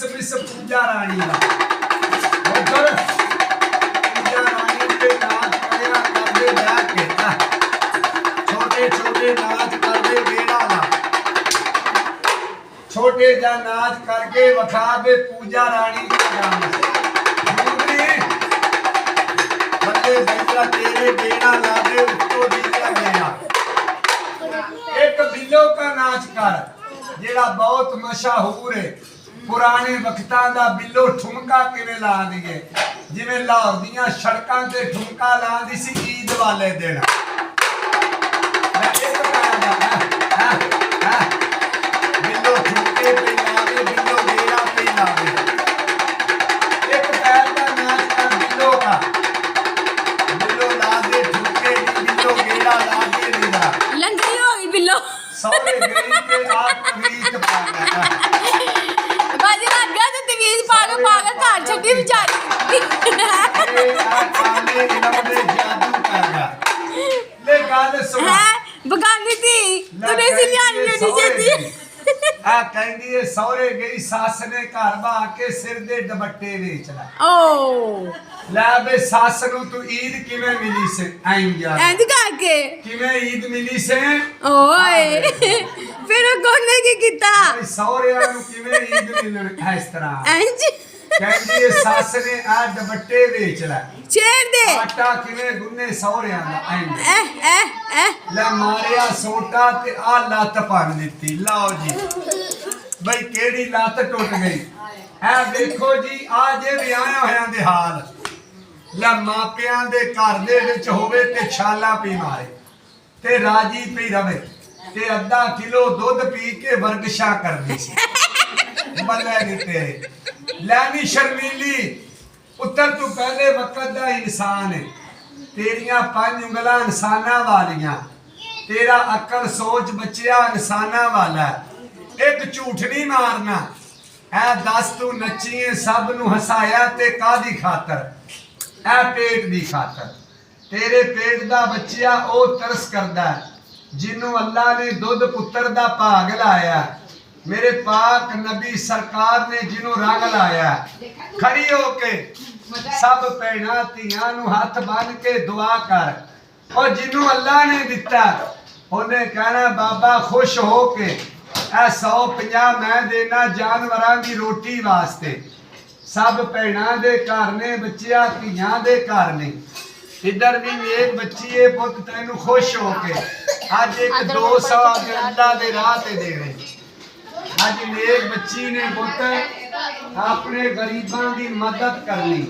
miss पूजा रानी का उधर पूजा रानी के नाच करया करदे बैठ के छोटे छोटे नाच करदे बेड़ा ला छोटे जा नाच करके वखा दे पूजा रानी का डांस बल्ले बेटा तेरे बेड़ा ला दे उसको दीजा गया एक बिल्लो का नाच कर जेड़ा बहुत मशहूर है पुराने वक्तां दा बिल्लो ठुमका किवें ला दिए जिवें लाहौर दियां सड़कां ते ठुमका लांदी सी ईद वाले दिन बिल्लो ठुमके पे लावे बिल्लो गेड़ा पे लावे एक पैर का नाच कर बिल्लो का बिल्लो ला दे ठुमके बिल्लो गेड़ा ला दे नीरा लंगड़ी हो गई बिल्लो सौरे गई के आप तवीज पा गया बाजी लग गया तो तवीज पा के पागल घर छड्डी बेचारी ए आ काले इन्होंने जादू कर गया ले गल सुन है बगानी थी तूने इसी लियानी नहीं चाहिए आ कहंदी है सौरे गई सास ने घर बा के सिर दे दुपट्टे वेच ला ओ ਲੈ ਬੇ ਸੱਸ ਨੂੰ ਤੂੰ ਈਦ ਕਿਵੇਂ ਮਿਲੀ ਸੇ ਐਂ ਯਾਰ ਇੰਜ ਕਰਕੇ ਕਿਵੇਂ ਈਦ ਮਿਲੀ ਸੇ ਓਏ ਫਿਰ ਉਹ ਕੋਨੇ ਕੀ ਕੀਤਾ ਸਹੁਰਿਆਂ ਨੂੰ ਕਿਵੇਂ ਈਦ ਮਿਲਣ ਇਸ ਤਰ੍ਹਾਂ ਇੰਜ ਕਹਿੰਦੀ ਇਹ ਸੱਸ ਨੇ ਆ ਦੁਪੱਟੇ ਵੇਚ ਲੈ ਛੇੜ ਦੇ ਆਟਾ ਕਿਵੇਂ ਗੁੰਨੇ ਸਹੁਰਿਆਂ ਦਾ ਐਂ ਐ ਲੈ ਮਾਰਿਆ ਸੋਟਾ ਤੇ ਆ ਲੱਤ ਭੰਨ ਦਿੱਤੀ ਲਓ ਜੀ ਬਈ ਕਿਹੜੀ ਲੱਤ ਟੁੱਟ ਗਈ ਐ ਦੇਖੋ ਜੀ ਆ ਜੇ ਵਿਆਹਿਆ ਹੋਇਆਂ ਦੇ ਹਾਲ ਲੈ ਮਾਪਿਆਂ ਦੇ ਘਰ ਦੇ ਵਿੱਚ ਹੋਵੇ ਤੇ ਛਾਲਾ ਪੀ ਮਾਰੇ ਤੇ ਰਾਜੀ ਪਈ ਰਵੇ ਤੇ ਅੱਧਾ ਕਿਲੋ ਦੁੱਧ ਪੀ ਕੇ ਵਰਗਸ਼ਾ ਕਰਦੀ ਸੀ ਬੱਲੇ ਨੀ ਤੇਰੇ ਲੈ ਨੀ ਸ਼ਰਮੀਲੀ ਉੱਤਰ ਤੂੰ ਪਹਿਲੇ ਵਕਤ ਦਾ ਇਨਸਾਨ ਹੈ ਤੇਰੀਆਂ 5 ਉਂਗਲਾਂ ਇਨਸਾਨਾਂ ਵਾਲੀਆਂ ਤੇਰਾ ਅਕਲ ਸੋਚ ਬੱਚਿਆ ਇਨਸਾਨਾਂ ਵਾਲਾ ਇੱਕ ਝੂਠ ਨਹੀਂ ਮਾਰਨਾ ਐ ਦੱਸ ਤੂੰ ਨੱਚੀਏ ਸਭ ਨੂੰ ਹਸਾਇਆ ਤੇ ਕਾਦੀ ਖਾਤਰ ਐ ਪੇਟ ਦੀ ਖਾਤਰ ਤੇਰੇ ਪੇਟ ਦਾ ਬੱਚਾ ਉਹ ਤਰਸ ਕਰਦਾ ਜਿਹਨੂੰ ਅੱਲਾ ਨੇ ਦੁੱਧ ਪੁੱਤਰ ਦਾ ਭਾਗ ਲਾਇਆ ਮੇਰੇ ਪਾਕ ਨਬੀ ਸਰਕਾਰ ਨੇ ਜਿਹਨੂੰ ਰੰਗ ਲਾਇਆ ਖੜੀ ਹੋ ਕੇ ਸਭ ਭੈਣਾਂ ਧੀਆਂ ਨੂੰ ਹੱਥ ਬੰਨ ਕੇ ਦੁਆ ਕਰ ਉਹ ਜਿਹਨੂੰ ਅੱਲਾ ਨੇ ਦਿੱਤਾ ਉਹਨੇ ਕਹਿਣਾ ਬਾਬਾ ਖੁਸ਼ ਹੋ ਕੇ ਇਹ 150 ਮੈਂ ਦੇਣਾ ਜਾਨਵਰਾਂ ਦੀ ਰੋਟੀ ਵਾਸਤੇ सब भैणा दे घर ने बच्चिया धीयां दे घर ने इधर भी एक बच्ची है पुत तेनू खुश हो के अज एक 200 अल्लाह दे राह ते दे रहे अज नेक बच्ची ने पुत अपने गरीबां दी मदद करनी